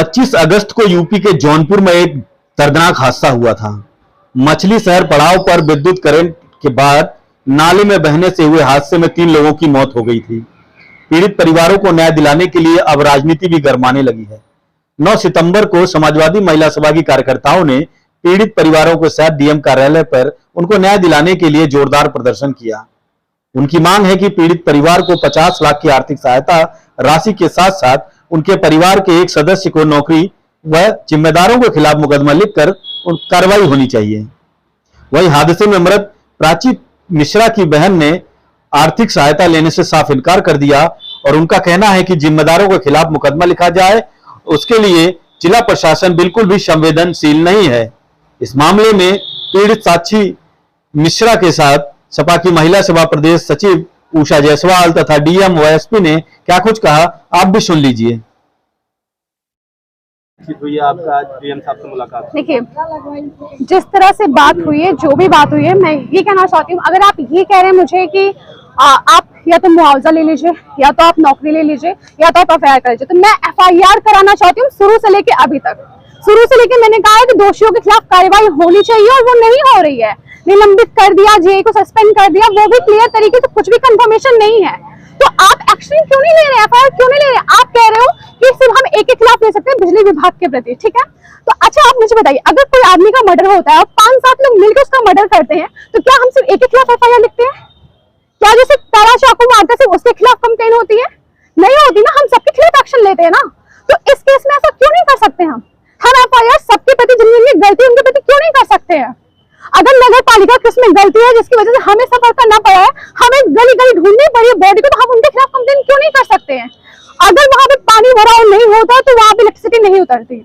25 अगस्त को यूपी के जौनपुर में एक दर्दनाक हादसा हुआ था। मछली शहर पड़ाव पर विद्युत करंट के बाद नाले में बहने से हुए हादसे में 3 लोगों की मौत हो गई थी। पीड़ित परिवारों को न्याय दिलाने के लिए अब राजनीति भी गरमाने लगी है। 9 सितंबर को समाजवादी महिला सभा की कार्यकर्ताओं ने पीड़ित परिवारों के साथ डीएम कार्यालय पर उनको न्याय दिलाने के लिए जोरदार प्रदर्शन किया। उनकी मांग है कि पीड़ित परिवार को 50 लाख की आर्थिक सहायता राशि के साथ साथ उनके परिवार के एक सदस्य को नौकरी व जिम्मेदारों के खिलाफ मुकदमा लिखकर कार्रवाई होनी चाहिए। वही हादसे में मृत प्राची मिश्रा की बहन ने आर्थिक सहायता लेने से साफ इनकार कर दिया और उनका कहना है कि जिम्मेदारों के खिलाफ मुकदमा लिखा जाए, उसके लिए जिला प्रशासन बिल्कुल भी संवेदनशील नहीं है। इस मामले में पीड़ित साक्षी मिश्रा के साथ सपा की महिला सभा प्रदेश सचिव उषा जायसवाल तथा डीएम व एसपी ने क्या कुछ कहा, आप भी सुन लीजिए। आपका डीएम साहब से मुलाकात। देखिए, जिस तरह से बात हुई है, जो भी बात हुई है, मैं ये कहना चाहती हूँ, अगर आप ये कह रहे हैं मुझे कि आप या तो मुआवजा ले लीजिए, या तो आप नौकरी ले लीजिए, या तो आप एफआईआर कर लीजिए, तो मैं एफआईआर कराना चाहती हूँ शुरू से लेके अभी तक। शुरू से लेके मैंने कहा है कि दोषियों के खिलाफ कार्रवाई होनी चाहिए और वो नहीं हो रही है। निलंबित कर दिया, जेई को सस्पेंड कर दिया, वो भी क्लियर तरीके से कुछ भी कंफर्मेशन नहीं है। तो आप एक्शन क्यों नहीं ले रहे, एफआईआर क्यों नहीं ले रहे? आप कह रहे हो कि सिर्फ हम एक के खिलाफ ले सकते हैं बिजली विभाग के प्रति, ठीक है? तो अच्छा, आप मुझे बताइए, अगर कोई आदमी का मर्डर होता है और 5-7 लोग मिलकर उसका मर्डर करते हैं, तो क्या हम सिर्फ एक के खिलाफ एफआईआर लिखते हैं? क्या जैसे तारा चाकू मारता है सिर्फ उसके खिलाफ कंप्लेन होती है? नहीं होती ना, हम सबके खिलाफ एक्शन लेते हैं ना। तो इस केस में ऐसा क्यों नहीं कर सकते हम एफआईआर सबके प्रति जिनकी गलती उनके प्रति क्यों नहीं कर सकते हैं? अगर नगर पालिका किसमें गलती है जिसकी वजह से हमें सफर करना पड़ा है, हमें गली गली ढूंढनी पड़ी है बॉडी को, तो हम उनके खिलाफ कंप्लेन क्यों नहीं कर सकते हैं? अगर वहां पे पानी भराव नहीं होता तो वहां पे इलेक्ट्रिसिटी नहीं उतरती।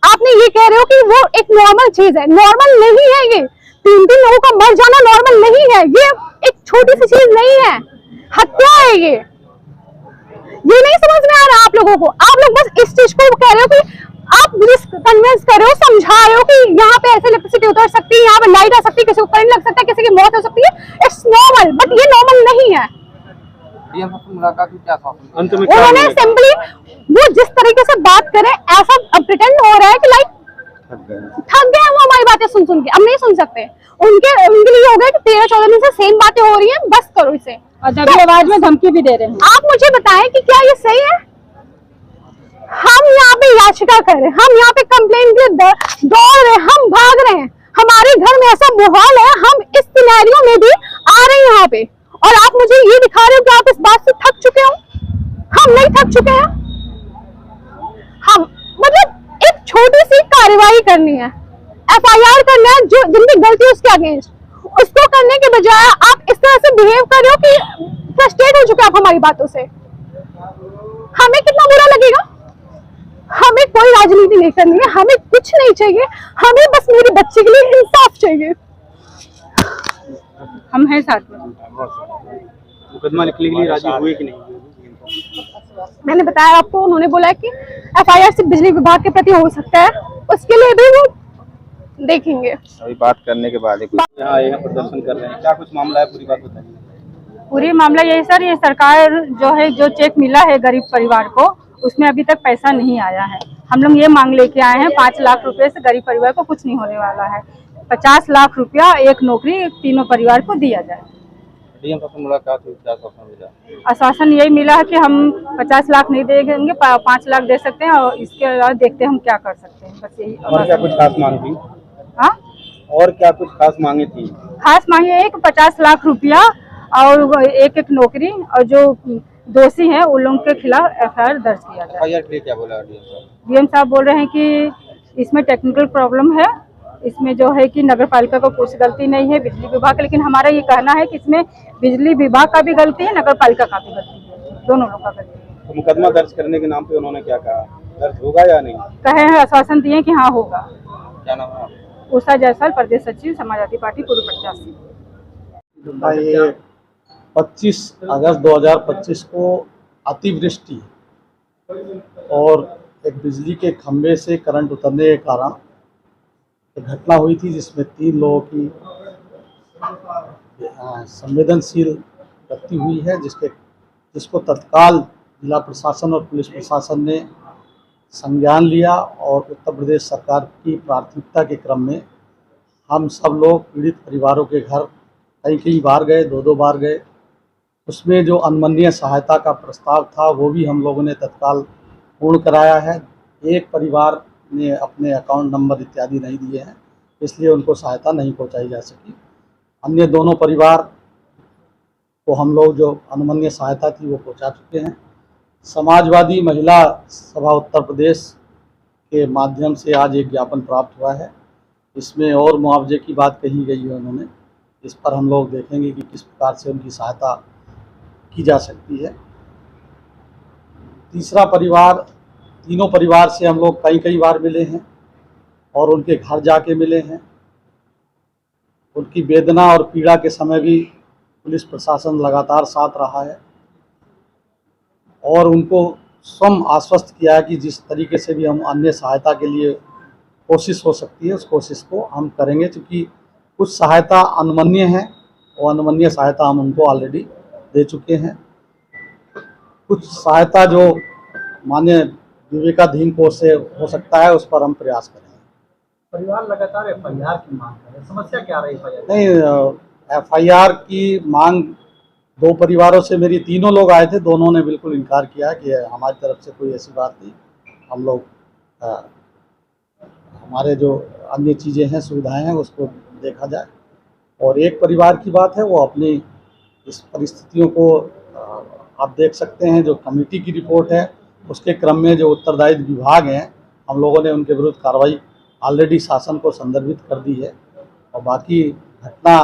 आपने ये कह रहे हो कि वो एक नॉर्मल चीज है, नॉर्मल नहीं है। ये 3 लोगों का मर जाना नॉर्मल नहीं है, ये एक छोटी सी चीज नहीं है, हत्या है ये नहीं समझ में आ रहा आप लोगों को। आप लोग बस इस चीज को कह रहे हो कि आप कन्विंस कर रहे हो, समझा रहे हो कि यहाँ पे ऐसे इलेक्ट्रिसिटी उतर सकती है, यहाँ पे लाइट आ सकती है, किसी को करंट लग सकता है, किसी की मौत हो सकती है। इट्स नॉर्मल, बट ये नॉर्मल नहीं है। उन्होंने सिंपली वो जिस तरीके से बात करें, ऐसा प्रिटेंड हो रहा है कि लाइक थक गए वो हमारी बातें सुन सुन के, अब नहीं सुन सकते। उनके लिए हो गया कि 13-14 दिन से सेम बातें हो रही हैं, बस करो इसे। और दबी आवाज में धमकी भी दे रहे हैं। आप मुझे बताएं कि क्या ये सही है? हम यहाँ पे याचिका कर रहे हैं, हम यहाँ पे कंप्लेन के लिए दौड़ रहे हैं, हम भाग रहे हैं। हमारे घर में ऐसा माहौल है, हम इस सिनेरियो में भी आ रहे हैं यहाँ पे, और आप मुझे ये दिखा रहे हो कि आप इस बात से थक चुके हो। हम नहीं थक चुके हैं। हम मतलब एक छोटी सी कार्रवाई करनी है, एफआईआर करना है, जो जिनकी गलती है उसके अगेंस्ट, उसको करने के बजाय आप इस तरह से बिहेव कर रहे हो कि फ्रस्ट्रेट हो चुके आप हमारी बातों से। हमें कितना बुरा लगेगा। हमें कोई राजनीति नहीं करनी है, हमें कुछ नहीं चाहिए, हमें बस मेरे बच्चे के लिए इंसाफ चाहिए। हम हैं साथ में। मुकदमा लिखने के लिए राजी हुए कि नहीं? मैंने बताया आपको, उन्होंने बोला कि एफआईआर सिर्फ बिजली विभाग के प्रति हो सकता है, उसके लिए भी वो देखेंगे। अभी बात करने के बाद यहाँ आए हैं, प्रदर्शन कर रहे हैं, क्या कुछ मामला है, पूरी बात बताइए। पूरी मामला यही सर, ये सरकार जो है, जो चेक मिला है गरीब परिवार को, उसमें अभी तक पैसा नहीं आया है। हम लोग ये मांग लेके आए हैं, 5 लाख रुपए से गरीब परिवार को कुछ नहीं होने वाला है। 50 लाख रुपया, एक नौकरी तीनों परिवार को दिया जाए। डीएम साहब से मुलाकात हुई, क्या आश्वासन मिला? आश्वासन यही मिला है कि हम 50 लाख नहीं देंगे, 5 लाख दे सकते हैं, और इसके अलावा देखते हैं हम क्या कर सकते हैं, बस यही। और क्या कुछ खास मांग थी? हाँ, और क्या कुछ खास मांगे थी? खास मांगे है कि 50 लाख रुपया और एक नौकरी, और जो दोषी हैं उन लोगों के खिलाफ एफआईआर दर्ज किया जाए। एफआईआर के लिए क्या बोला डीएम साहब? डीएम साहब बोल रहे हैं कि इसमें टेक्निकल प्रॉब्लम है, इसमें जो है कि नगर पालिका को कुछ गलती नहीं है, बिजली विभाग का, लेकिन हमारा ये कहना है कि इसमें बिजली विभाग का भी गलती है, नगर पालिका का भी गलती है, दोनों लोगों का गलती है। तो मुकदमा दर्ज करने के नाम पे उन्होंने क्या कहा, दर्ज होगा या नहीं? कहे हैं, आश्वासन दिए कि हाँ होगा। क्या नाम है? उषा जायसवाल, प्रदेश सचिव समाजवादी पार्टी, पूर्व प्रत्याशी। 25 अगस्त 2025 को अतिवृष्टि और एक बिजली के खंभे से करंट उतरने के कारण एक घटना हुई थी, जिसमें 3 लोगों की संवेदनशील मृत्यु हुई है, जिसको तत्काल जिला प्रशासन और पुलिस प्रशासन ने संज्ञान लिया और उत्तर प्रदेश सरकार की प्राथमिकता के क्रम में हम सब लोग पीड़ित परिवारों के घर कई बार गए, 2 बार गए। उसमें जो अनुमन्य सहायता का प्रस्ताव था वो भी हम लोगों ने तत्काल पूर्ण कराया है। एक परिवार ने अपने अकाउंट नंबर इत्यादि नहीं दिए हैं, इसलिए उनको सहायता नहीं पहुंचाई जा सकी। अन्य दोनों परिवार को हम लोग जो अनुमन्य सहायता थी वो पहुंचा चुके हैं। समाजवादी महिला सभा उत्तर प्रदेश के माध्यम से आज एक ज्ञापन प्राप्त हुआ है। इसमें और मुआवजे की बात कही गई है उन्होंने। इस पर हम लोग देखेंगे कि किस प्रकार से उनकी सहायता की जा सकती है। तीसरा परिवार, तीनों परिवार से हम लोग कई बार मिले हैं और उनके घर जाके मिले हैं। उनकी वेदना और पीड़ा के समय भी पुलिस प्रशासन लगातार साथ रहा है और उनको स्वयं आश्वस्त किया है कि जिस तरीके से भी हम अन्य सहायता के लिए कोशिश हो सकती है उस कोशिश को हम करेंगे, क्योंकि कुछ सहायता अनुमन्य है और अनुमन्य सहायता हम उनको ऑलरेडी दे चुके हैं। कुछ सहायता जो मान्य विवेकाधीन कोष से हो सकता है उस पर हम प्रयास करेंगे। परिवार लगातार एफआईआर की मांग कर रहे हैं, समस्या क्या रही एफआईआर? नहीं, एफआईआर की मांग 2 परिवारों से मेरी 3 लोग आए थे, दोनों ने बिल्कुल इनकार किया कि हमारी तरफ से कोई ऐसी बात नहीं। हम लोग हमारे जो अन्य चीज़ें हैं, सुविधाएं हैं, उसको देखा जाए। और एक परिवार की बात है, वो अपनी इस परिस्थितियों को आप देख सकते हैं। जो कमेटी की रिपोर्ट है उसके क्रम में जो उत्तरदायी विभाग हैं, हम लोगों ने उनके विरुद्ध कार्रवाई ऑलरेडी शासन को संदर्भित कर दी है और बाकी घटना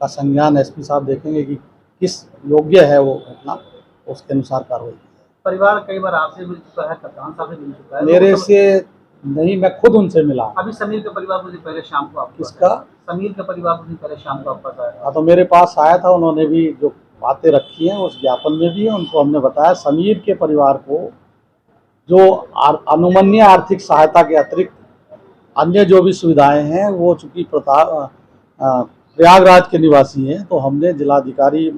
का संज्ञान एसपी साहब देखेंगे कि किस योग्य है वो घटना, उसके अनुसार कार्रवाई की जाए। परिवार कई बार आपसे मिल चुका है, कप्तान साहब से मिल चुका है, मेरे से नहीं, मैं खुद उनसे मिला। अभी समीर का परिवार मुझे पहले शाम को आपके पास किसका? आया। समीर का परिवार मुझे पहले शाम को आपके पास आया। हाँ, तो मेरे पास आया था, उन्होंने भी जो बातें रखी हैं उस ज्ञापन में भी है, उनको हमने बताया समीर के परिवार को जो अनुमन्य आर्थिक सहायता के अतिरिक्त अन्य जो भी सुविधाएं हैं, वो चूँकि प्रयागराज के निवासी हैं, तो हमने जिलाधिकारी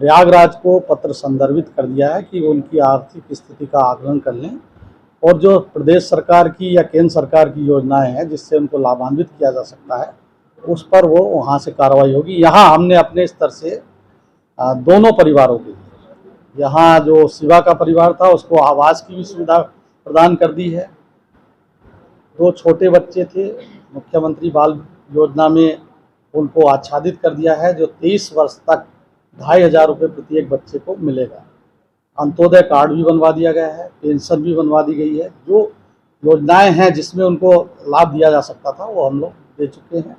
प्रयागराज को पत्र संदर्भित कर दिया है कि उनकी आर्थिक स्थिति का आकलन कर लें और जो प्रदेश सरकार की या केंद्र सरकार की योजनाएं हैं जिससे उनको लाभान्वित किया जा सकता है उस पर वो वहाँ से कार्रवाई होगी। यहाँ हमने अपने स्तर से दोनों परिवारों के लिए, यहाँ जो शिवा का परिवार था उसको आवास की भी सुविधा प्रदान कर दी है। 2 छोटे बच्चे थे, मुख्यमंत्री बाल योजना में उनको आच्छादित कर दिया है, जो 23 वर्ष तक 2500 रुपये प्रति एक बच्चे को मिलेगा। अंत्योदय कार्ड भी बनवा दिया गया है, पेंशन भी बनवा दी गई है। जो योजनाएं हैं जिसमें उनको लाभ दिया जा सकता था वो हम लोग दे चुके हैं।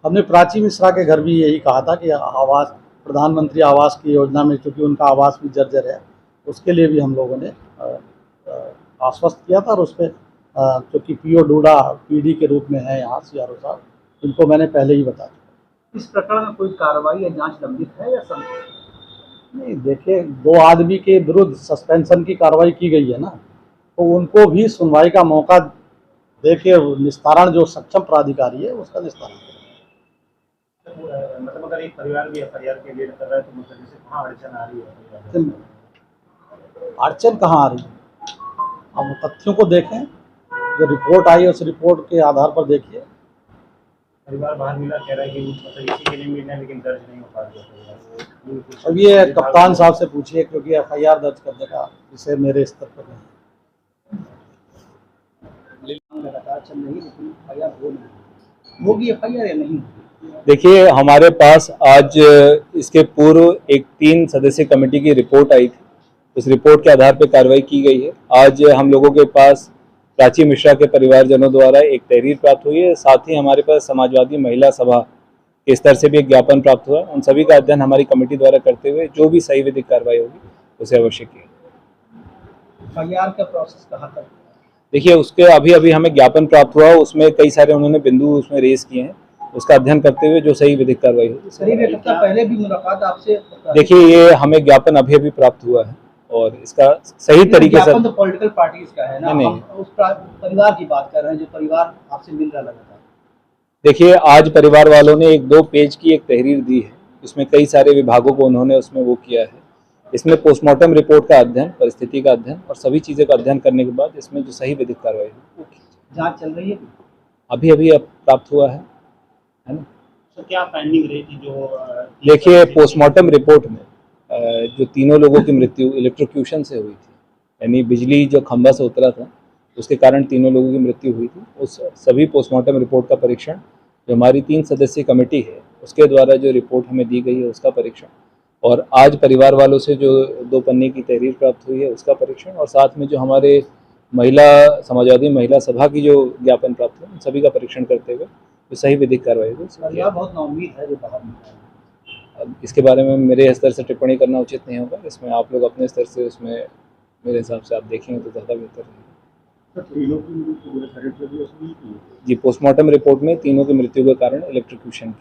हमने प्राची मिश्रा के घर भी यही कहा था कि आवास, प्रधानमंत्री आवास की योजना में चूँकि उनका आवास भी जर्जर है, उसके लिए भी हम लोगों ने आश्वस्त किया था। और उस पर चूँकि पीओ डूडा पीडी के रूप में है यहाँ सीआरओ साहब, इनको मैंने पहले ही बता दिया। इस प्रकरण में कोई कार्रवाई या जांच लंबित है या नहीं, देखिए 2 आदमी के विरुद्ध सस्पेंशन की कार्रवाई की गई है ना, तो उनको भी सुनवाई का मौका देके निस्तारण जो सक्षम प्राधिकारी है उसका निस्तारण करें। मतलब अगर एक परिवार भी एफआईआर के लिए कर रहा है तो मतलब जैसे कहाँ अड़चन आ रही है? अड़चन कहाँ आ रही है? अब तथ्यों को देखें, जो रिपोर्ट आई है उस रिपोर्ट के आधार पर देखिए। परिवार बाहर मिला, कह रहा है कि मतलब इसी के लिए मिलना है लेकिन दर्ज नहीं हो पा रहा। अब ये कप्तान साहब से पूछिए, क्योंकि एफआईआर दर्ज करने का विषय मेरे स्तर पर नहीं। लगातार चल रही है लेकिन एफआईआर होगी, एफआईआर या नहीं? देखिए, हमारे पास आज इसके पूर्व एक 3 सदस्यीय कमेटी की रिपोर्ट आई थी। उस रिपोर्ट के आधार पर कार्रवाई की गई है। आज हम लोगों के पास प्राची मिश्रा के परिवारजनों द्वारा एक तहरीर प्राप्त हुई है। साथ ही हमारे पास समाजवादी महिला सभा के स्तर से भी एक ज्ञापन प्राप्त हुआ। उन सभी का अध्ययन हमारी कमेटी द्वारा करते हुए जो भी सही विधिक कार्रवाई होगी उसे अवश्य की। एफआईआर का प्रोसेस कहाँ तक? देखिए, उसके अभी हमें ज्ञापन प्राप्त हुआ, उसमें कई सारे उन्होंने बिंदु उसमें रेज किए हैं। उसका अध्ययन करते हुए जो सही विधिक कार्रवाई होगी। पहले भी मुलाकात आपसे? देखिए, ये हमें ज्ञापन अभी प्राप्त हुआ है और इसका सही तरीके से तो पॉलिटिकल पार्टीज का है ना, हम उस परिवार की बात कर रहे हैं जो परिवार आपसे मिल रहा लगातार। देखिए, आज परिवार वालों ने 1-2 पेज की एक तहरीर दी है। इसमें कई सारे विभागों को उन्होंने उसमें वो किया है इसमें पोस्टमार्टम रिपोर्ट का अध्ययन, परिस्थिति का अध्ययन और सभी चीज़ों का अध्ययन करने के बाद इसमें जो सही विधिक कार्रवाई होगी। जांच चल रही है अभी अभी अब प्राप्त हुआ है ना। तो क्या फाइंडिंग रही थी जो देखिए, पोस्टमार्टम रिपोर्ट में जो तीनों लोगों की मृत्यु इलेक्ट्रोक्यूशन से हुई थी, यानी बिजली जो खंभा से उतरा था उसके कारण तीनों लोगों की मृत्यु हुई थी, उस सभी पोस्टमार्टम रिपोर्ट का परीक्षण जो हमारी 3 सदस्यीय कमेटी है उसके द्वारा जो रिपोर्ट हमें दी गई है उसका परीक्षण, और आज परिवार वालों से जो 2 पन्ने की तहरीर प्राप्त हुई है उसका परीक्षण, और साथ में जो हमारे समाजवादी महिला सभा की जो ज्ञापन प्राप्त हुआ उन सभी का परीक्षण करते हुए जो सही विधिक कार्रवाई हुई परिवार बहुत नाउम्मीद है जो बाहर निकला है। अब इसके बारे में मेरे स्तर से टिप्पणी करना उचित नहीं होगा, इसमें आप लोग अपने स्तर से उसमें मेरे हिसाब से आप देखेंगे तो ज़्यादा बेहतर रहेगा। जी, पोस्टमार्टम रिपोर्ट में तीनों की मृत्यु के कारण इलेक्ट्रोक्यूशन की